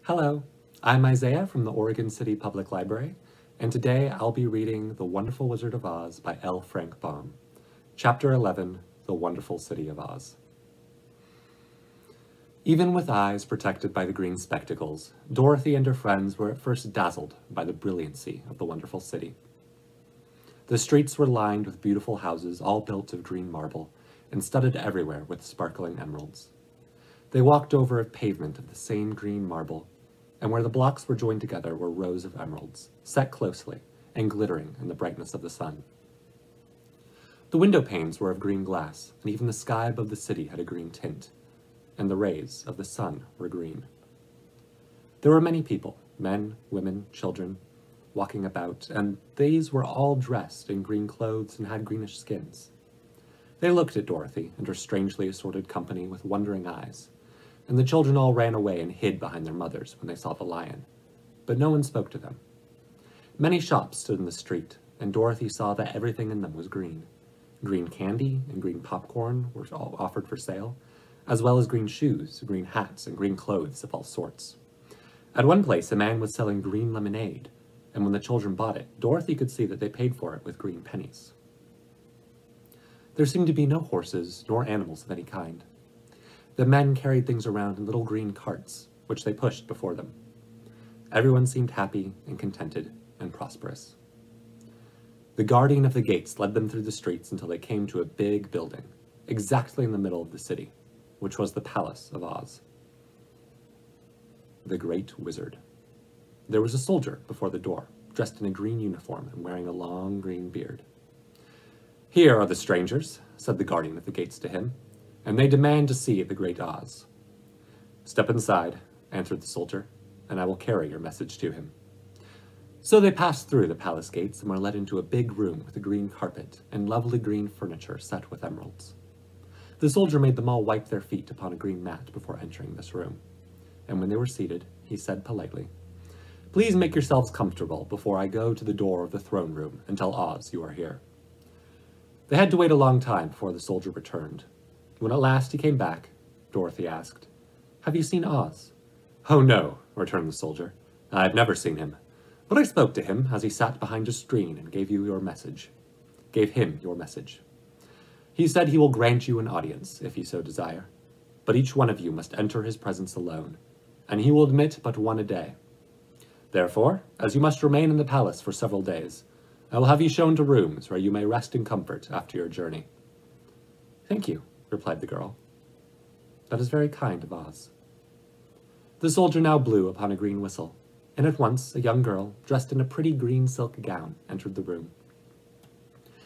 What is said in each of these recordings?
Hello, I'm Isaiah from the Oregon City Public Library, and today I'll be reading The Wonderful Wizard of Oz by L. Frank Baum, Chapter 11, The Wonderful City of Oz. Even with eyes protected by the green spectacles, Dorothy and her friends were at first dazzled by the brilliancy of the wonderful city. The streets were lined with beautiful houses all built of green marble and studded everywhere with sparkling emeralds. They walked over a pavement of the same green marble, and where the blocks were joined together were rows of emeralds, set closely and glittering in the brightness of the sun. The window panes were of green glass, and even the sky above the city had a green tint, and the rays of the sun were green. There were many people, men, women, children, walking about, and these were all dressed in green clothes and had greenish skins. They looked at Dorothy and her strangely assorted company with wondering eyes, and the children all ran away and hid behind their mothers when they saw the lion, but no one spoke to them. Many shops stood in the street, and Dorothy saw that everything in them was green. Green candy and green popcorn were all offered for sale, as well as green shoes, green hats, and green clothes of all sorts. At one place, a man was selling green lemonade, and when the children bought it, Dorothy could see that they paid for it with green pennies. There seemed to be no horses nor animals of any kind. The men carried things around in little green carts, which they pushed before them. Everyone seemed happy and contented and prosperous. The guardian of the gates led them through the streets until they came to a big building, exactly in the middle of the city, which was the Palace of Oz. The Great Wizard. There was a soldier before the door, dressed in a green uniform and wearing a long green beard. "Here are the strangers," said the guardian of the gates to him, "and they demand to see the Great Oz." "Step inside," answered the soldier, "and I will carry your message to him." So they passed through the palace gates and were led into a big room with a green carpet and lovely green furniture set with emeralds. The soldier made them all wipe their feet upon a green mat before entering this room, and when they were seated, he said politely, "Please make yourselves comfortable before I go to the door of the throne room and tell Oz you are here." They had to wait a long time before the soldier returned. When at last he came back, Dorothy asked, "Have you seen Oz?" "Oh no," returned the soldier. "I've never seen him. But I spoke to him as he sat behind a screen and gave him your message. He said he will grant you an audience, if you so desire, but each one of you must enter his presence alone, and he will admit but one a day. Therefore, as you must remain in the palace for several days, I will have you shown to rooms where you may rest in comfort after your journey." "Thank you," replied the girl. "That is very kind of Oz." The soldier now blew upon a green whistle, and at once a young girl, dressed in a pretty green silk gown, entered the room.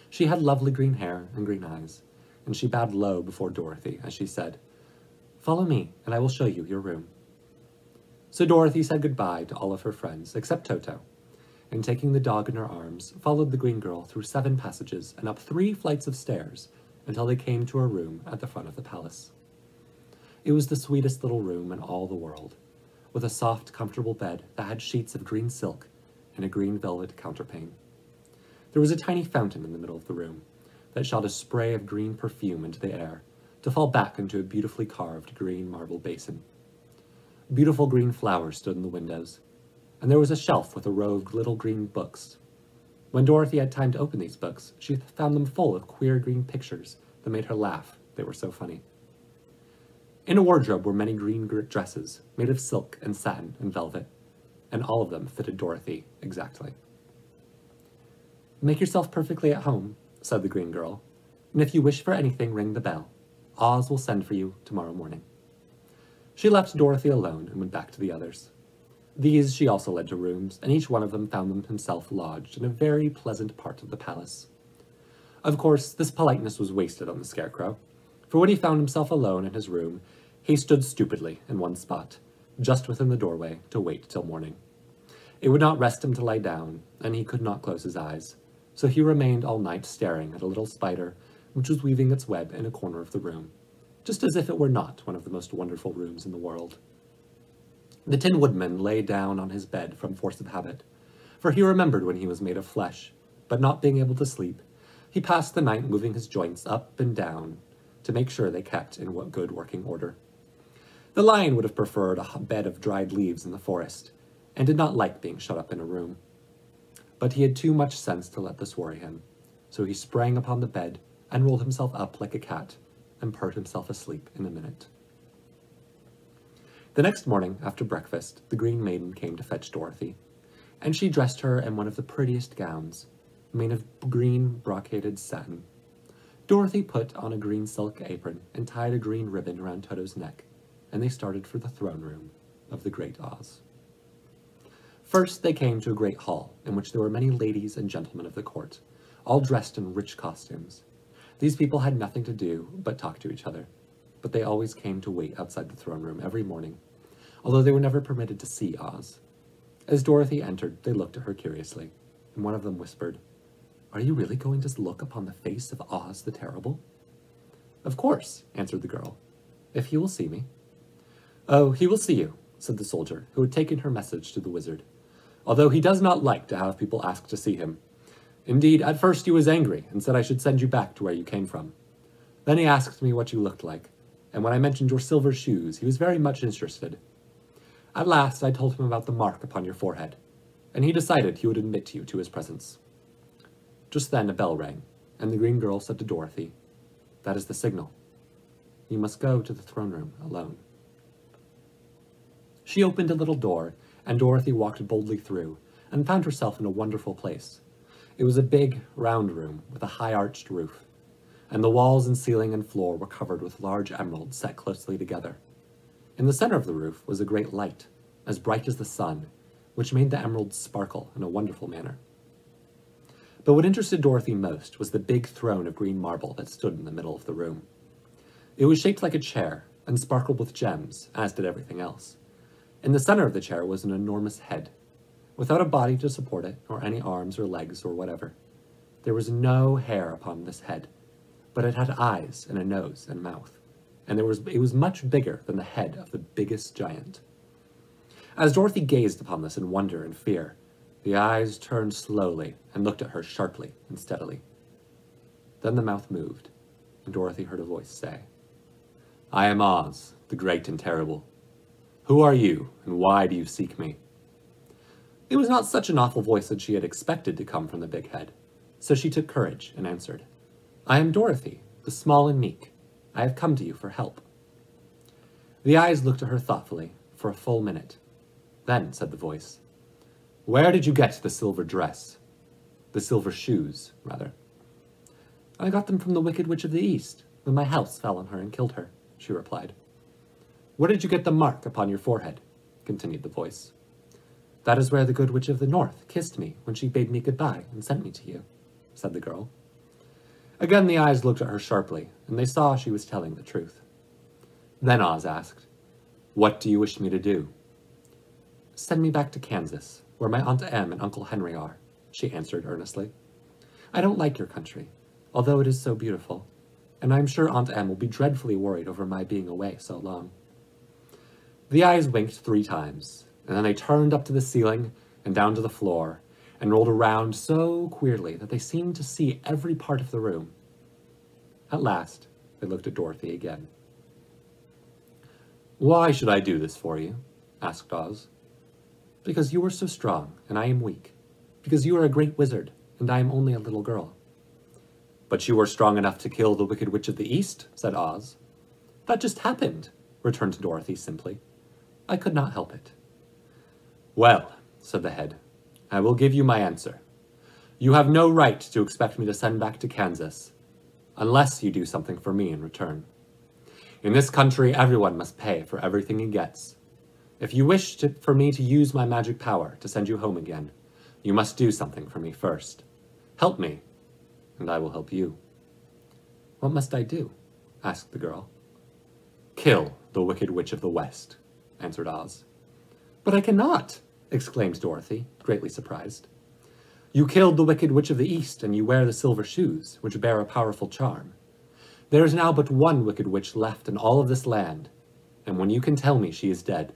She had lovely green hair and green eyes, and she bowed low before Dorothy as she said, "Follow me, and I will show you your room." So Dorothy said goodbye to all of her friends, except Toto, and taking the dog in her arms, followed the green girl through 7 passages and up 3 flights of stairs until they came to a room at the front of the palace. It was the sweetest little room in all the world, with a soft, comfortable bed that had sheets of green silk and a green velvet counterpane. There was a tiny fountain in the middle of the room that shot a spray of green perfume into the air to fall back into a beautifully carved green marble basin. Beautiful green flowers stood in the windows, and there was a shelf with a row of little green books. When Dorothy had time to open these books, she found them full of queer green pictures that made her laugh. They were so funny. In a wardrobe were many green dresses made of silk and satin and velvet, and all of them fitted Dorothy exactly. "Make yourself perfectly at home," said the green girl, "and if you wish for anything, ring the bell. Oz will send for you tomorrow morning." She left Dorothy alone and went back to the others. These she also led to rooms, and each one of them found himself lodged in a very pleasant part of the palace. Of course, this politeness was wasted on the Scarecrow, for when he found himself alone in his room, he stood stupidly in one spot, just within the doorway, to wait till morning. It would not rest him to lie down, and he could not close his eyes, so he remained all night staring at a little spider which was weaving its web in a corner of the room, just as if it were not one of the most wonderful rooms in the world. The Tin Woodman lay down on his bed from force of habit, for he remembered when he was made of flesh, but not being able to sleep, he passed the night moving his joints up and down to make sure they kept in good working order. The lion would have preferred a bed of dried leaves in the forest, and did not like being shut up in a room. But he had too much sense to let this worry him, so he sprang upon the bed and rolled himself up like a cat, and purred himself asleep in a minute. The next morning, after breakfast, the Green Maiden came to fetch Dorothy, and she dressed her in one of the prettiest gowns, made of green brocaded satin. Dorothy put on a green silk apron and tied a green ribbon around Toto's neck, and they started for the throne room of the Great Oz. First, they came to a great hall, in which there were many ladies and gentlemen of the court, all dressed in rich costumes. These people had nothing to do but talk to each other, but they always came to wait outside the throne room every morning, although they were never permitted to see Oz. As Dorothy entered, they looked at her curiously, and one of them whispered, "Are you really going to look upon the face of Oz the Terrible?" "Of course," answered the girl, "if he will see me." "Oh, he will see you," said the soldier, who had taken her message to the wizard, "although he does not like to have people ask to see him. Indeed, at first he was angry and said I should send you back to where you came from. Then he asked me what you looked like, and when I mentioned your silver shoes, he was very much interested. At last, I told him about the mark upon your forehead, and he decided he would admit you to his presence." Just then a bell rang, and the green girl said to Dorothy, "That is the signal. You must go to the throne room alone." She opened a little door, and Dorothy walked boldly through, and found herself in a wonderful place. It was a big, round room with a high-arched roof, and the walls and ceiling and floor were covered with large emeralds set closely together. In the center of the roof was a great light, as bright as the sun, which made the emeralds sparkle in a wonderful manner. But what interested Dorothy most was the big throne of green marble that stood in the middle of the room. It was shaped like a chair, and sparkled with gems, as did everything else. In the center of the chair was an enormous head, without a body to support it, or any arms or legs or whatever. There was no hair upon this head, but it had eyes and a nose and mouth, and it was much bigger than the head of the biggest giant. As Dorothy gazed upon this in wonder and fear, the eyes turned slowly and looked at her sharply and steadily. Then the mouth moved, and Dorothy heard a voice say, "I am Oz, the great and terrible. Who are you, and why do you seek me?" It was not such an awful voice that she had expected to come from the big head, so she took courage and answered, "I am Dorothy, the small and meek. I have come to you for help." The eyes looked at her thoughtfully for a full minute. Then said the voice, "Where did you get the silver dress? The silver shoes, rather." "I got them from the Wicked Witch of the East, when my house fell on her and killed her," she replied. "Where did you get the mark upon your forehead?" continued the voice. "That is where the Good Witch of the North kissed me when she bade me goodbye and sent me to you," said the girl. Again the eyes looked at her sharply, and they saw she was telling the truth. Then Oz asked, "What do you wish me to do?" "Send me back to Kansas, where my Aunt Em and Uncle Henry are," she answered earnestly. "I don't like your country, although it is so beautiful, and I am sure Aunt Em will be dreadfully worried over my being away so long." The eyes winked 3 times, and then they turned up to the ceiling and down to the floor, and rolled around so queerly that they seemed to see every part of the room. At last, they looked at Dorothy again. "Why should I do this for you?" asked Oz. "Because you are so strong, and I am weak. Because you are a great wizard, and I am only a little girl." "But you were strong enough to kill the Wicked Witch of the East," said Oz. "That just happened," returned Dorothy simply. "I could not help it." "Well," said the head, "I will give you my answer. You have no right to expect me to send back to Kansas, unless you do something for me in return. In this country, everyone must pay for everything he gets. If you wish for me to use my magic power to send you home again, you must do something for me first. Help me, and I will help you." "What must I do?" asked the girl. "Kill the Wicked Witch of the West," answered Oz. "But I cannot!" exclaimed Dorothy, greatly surprised. "You killed the Wicked Witch of the East, and you wear the silver shoes, which bear a powerful charm. There is now but one Wicked Witch left in all of this land, and when you can tell me she is dead,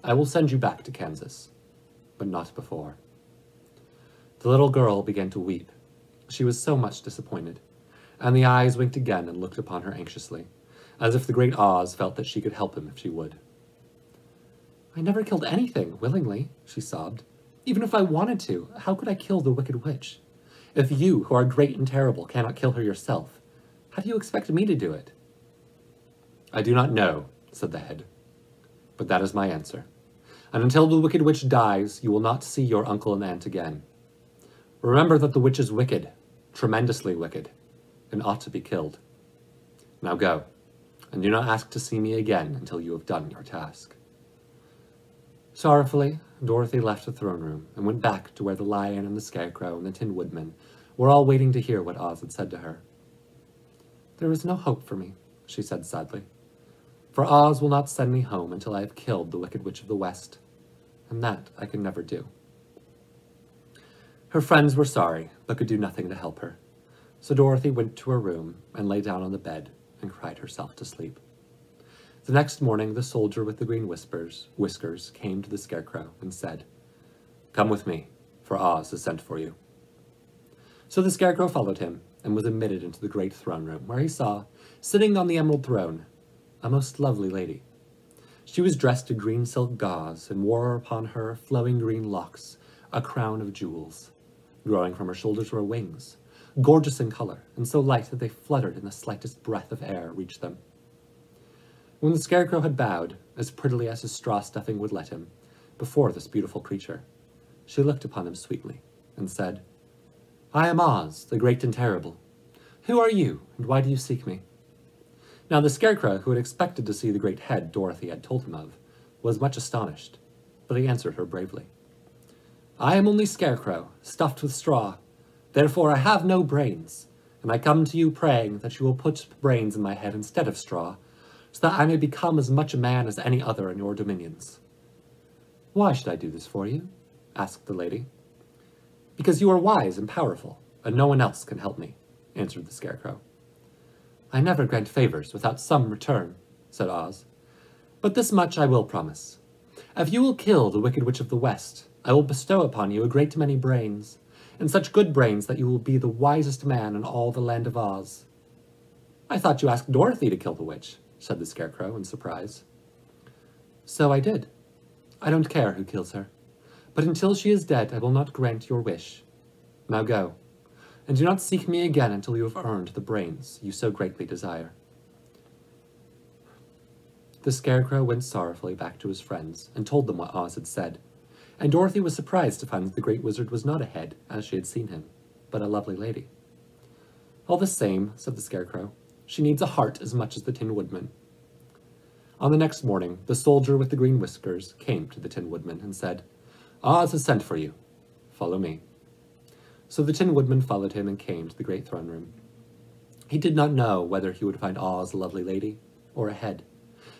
I will send you back to Kansas, but not before." The little girl began to weep. She was so much disappointed, and the eyes winked again and looked upon her anxiously, as if the great Oz felt that she could help him if she would. I never killed anything willingly, she sobbed. Even if I wanted to, how could I kill the wicked witch? If you, who are great and terrible, cannot kill her yourself, how do you expect me to do it? I do not know, said the head, but that is my answer. And until the wicked witch dies, you will not see your uncle and aunt again. Remember that the witch is wicked, tremendously wicked, and ought to be killed. Now go, and do not ask to see me again until you have done your task. Sorrowfully, Dorothy left the throne room and went back to where the lion and the scarecrow and the Tin Woodman were all waiting to hear what Oz had said to her. There is no hope for me, she said sadly, for Oz will not send me home until I have killed the Wicked Witch of the West, and that I can never do. Her friends were sorry, but could do nothing to help her, so Dorothy went to her room and lay down on the bed and cried herself to sleep. The next morning, the soldier with the green whiskers came to the scarecrow and said, "Come with me, for Oz has sent for you." So the scarecrow followed him and was admitted into the great throne room, where he saw, sitting on the emerald throne, a most lovely lady. She was dressed in green silk gauze and wore upon her flowing green locks a crown of jewels. Growing from her shoulders were wings, gorgeous in color and so light that they fluttered in the slightest breath of air reached them. When the scarecrow had bowed, as prettily as his straw stuffing would let him, before this beautiful creature, she looked upon him sweetly and said, "I am Oz, the great and terrible. Who are you, and why do you seek me?" Now the scarecrow, who had expected to see the great head Dorothy had told him of, was much astonished, but he answered her bravely. "I am only Scarecrow, stuffed with straw. Therefore I have no brains, and I come to you praying that you will put brains in my head instead of straw, so that I may become as much a man as any other in your dominions." "Why should I do this for you?" asked the lady. "Because you are wise and powerful, and no one else can help me," answered the scarecrow. "I never grant favors without some return," said Oz. "But this much I will promise. If you will kill the Wicked Witch of the West, I will bestow upon you a great many brains, and such good brains that you will be the wisest man in all the land of Oz." "I thought you asked Dorothy to kill the witch," said the scarecrow in surprise. "So I did. I don't care who kills her, but until she is dead I will not grant your wish. Now go, and do not seek me again until you have earned the brains you so greatly desire." The scarecrow went sorrowfully back to his friends and told them what Oz had said, and Dorothy was surprised to find that the great wizard was not a head, as she had seen him, but a lovely lady. "All the same," said the scarecrow, "she needs a heart as much as the Tin Woodman." On the next morning, the soldier with the green whiskers came to the Tin Woodman and said, "Oz has sent for you. Follow me." So the Tin Woodman followed him and came to the great throne room. He did not know whether he would find Oz a lovely lady or a head,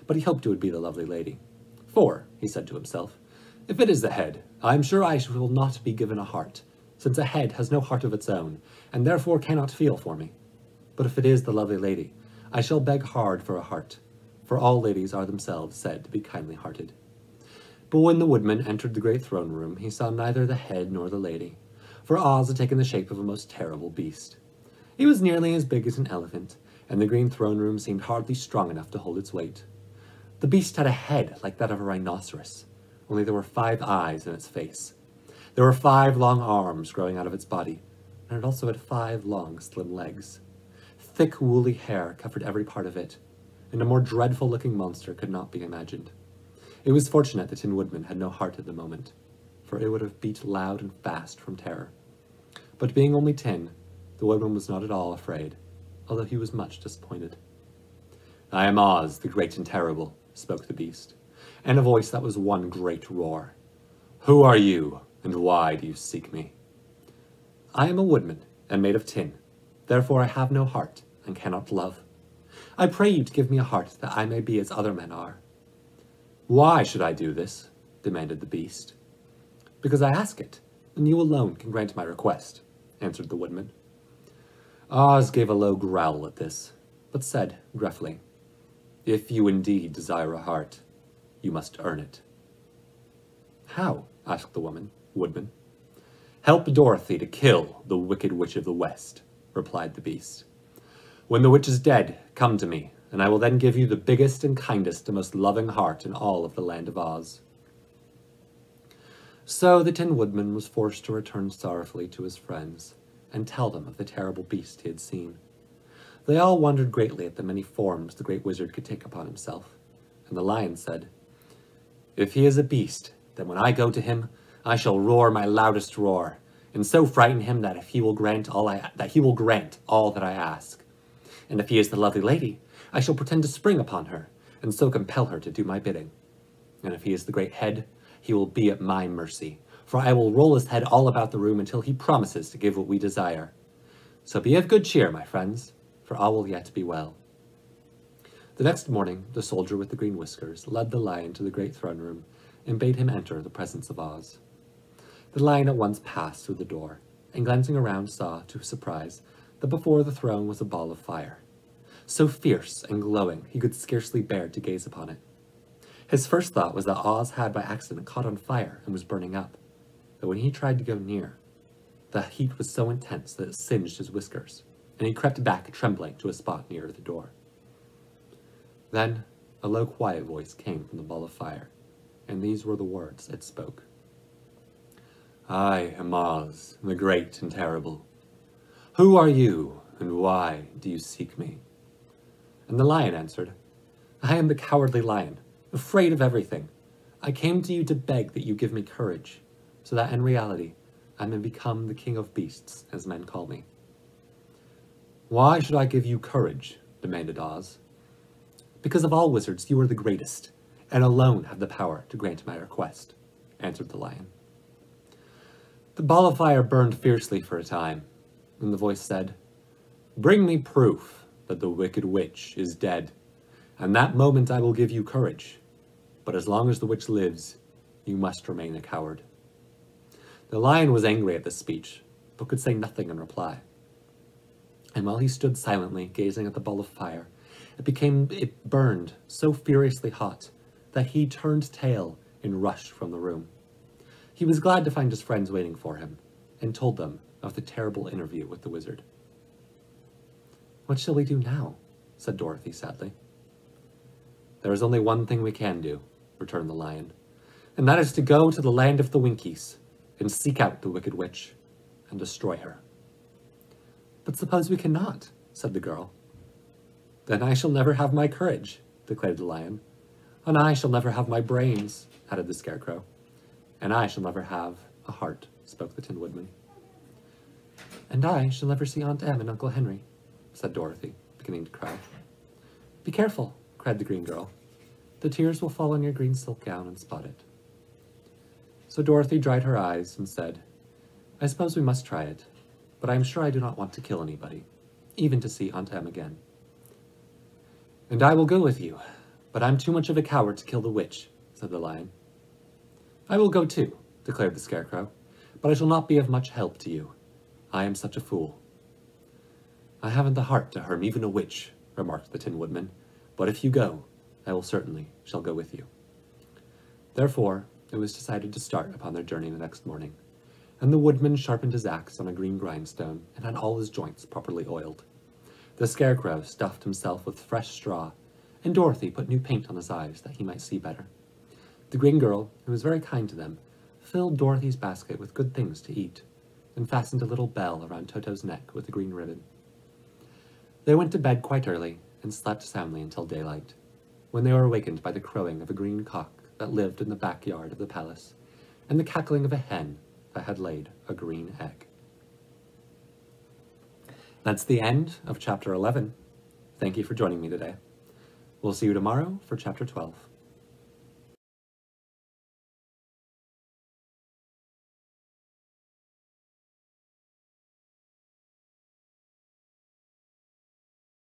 but he hoped it would be the lovely lady. "For," he said to himself, "if it is the head, I am sure I will not be given a heart, since a head has no heart of its own, and therefore cannot feel for me. But if it is the lovely lady, I shall beg hard for a heart, for all ladies are themselves said to be kindly-hearted." But when the woodman entered the great throne room, he saw neither the head nor the lady, for Oz had taken the shape of a most terrible beast. He was nearly as big as an elephant, and the green throne room seemed hardly strong enough to hold its weight. The beast had a head like that of a rhinoceros, only there were 5 eyes in its face. There were 5 long arms growing out of its body, and it also had 5 long, slim legs. Thick, woolly hair covered every part of it, and a more dreadful-looking monster could not be imagined. It was fortunate the Tin Woodman had no heart at the moment, for it would have beat loud and fast from terror. But being only tin, the woodman was not at all afraid, although he was much disappointed. "I am Oz, the great and terrible," spoke the beast, in a voice that was one great roar. "Who are you, and why do you seek me?" "I am a woodman, and made of tin. Therefore I have no heart, and cannot love. I pray you to give me a heart, that I may be as other men are." "Why should I do this?" demanded the beast. "Because I ask it, and you alone can grant my request," answered the woodman. Oz gave a low growl at this, but said gruffly, "If you indeed desire a heart, you must earn it." "How?" asked the woodman. "Help Dorothy to kill the Wicked Witch of the West," replied the beast. "When the witch is dead, come to me, and I will then give you the biggest and kindest and most loving heart in all of the land of Oz." So the Tin Woodman was forced to return sorrowfully to his friends and tell them of the terrible beast he had seen. They all wondered greatly at the many forms the great wizard could take upon himself, and the lion said, "If he is a beast, then when I go to him, I shall roar my loudest roar, and so frighten him that he will grant all that I ask. And if he is the lovely lady, I shall pretend to spring upon her, and so compel her to do my bidding. And if he is the great head, he will be at my mercy, for I will roll his head all about the room until he promises to give what we desire. So be of good cheer, my friends, for all will yet be well." The next morning, the soldier with the green whiskers led the lion to the great throne room and bade him enter the presence of Oz. The lion at once passed through the door, and glancing around saw, to his surprise, that before the throne was a ball of fire. So fierce and glowing, he could scarcely bear to gaze upon it. His first thought was that Oz had by accident caught on fire and was burning up, but when he tried to go near, the heat was so intense that it singed his whiskers, and he crept back trembling to a spot near the door. Then a low, quiet voice came from the ball of fire, and these were the words it spoke. "I am Oz, the great and terrible. Who are you, and why do you seek me?" And the lion answered, "I am the cowardly lion, afraid of everything. I came to you to beg that you give me courage, so that in reality I may become the king of beasts, as men call me." "Why should I give you courage?" demanded Oz. "Because of all wizards you are the greatest, and alone have the power to grant my request," answered the lion. The ball of fire burned fiercely for a time, and the voice said, "Bring me proof that the wicked witch is dead, and that moment I will give you courage. But as long as the witch lives, you must remain a coward." The lion was angry at this speech, but could say nothing in reply. And while he stood silently gazing at the ball of fire, it burned so furiously hot that he turned tail and rushed from the room. He was glad to find his friends waiting for him, and told them of the terrible interview with the wizard. "What shall we do now?" said Dorothy sadly. "There is only one thing we can do," returned the lion, "and that is to go to the land of the Winkies, and seek out the wicked witch, and destroy her." "But suppose we cannot," said the girl. "Then I shall never have my courage," declared the lion. "And I shall never have my brains," added the Scarecrow. "And I shall never have a heart," spoke the Tin Woodman. "And I shall never see Aunt Em and Uncle Henry," said Dorothy, beginning to cry. "Be careful," cried the green girl. "The tears will fall on your green silk gown and spot it." So Dorothy dried her eyes and said, "I suppose we must try it, but I am sure I do not want to kill anybody, even to see Aunt Em again." "And I will go with you, but I'm too much of a coward to kill the witch," said the lion. "I will go too," declared the Scarecrow, "but I shall not be of much help to you. I am such a fool." "I haven't the heart to harm even a witch," remarked the Tin Woodman, "but if you go, I will certainly shall go with you." Therefore, it was decided to start upon their journey the next morning, and the woodman sharpened his axe on a green grindstone and had all his joints properly oiled. The Scarecrow stuffed himself with fresh straw, and Dorothy put new paint on his eyes that he might see better. The green girl, who was very kind to them, filled Dorothy's basket with good things to eat, and fastened a little bell around Toto's neck with a green ribbon. They went to bed quite early and slept soundly until daylight, when they were awakened by the crowing of a green cock that lived in the backyard of the palace, and the cackling of a hen that had laid a green egg. That's the end of Chapter 11. Thank you for joining me today. We'll see you tomorrow for Chapter 12.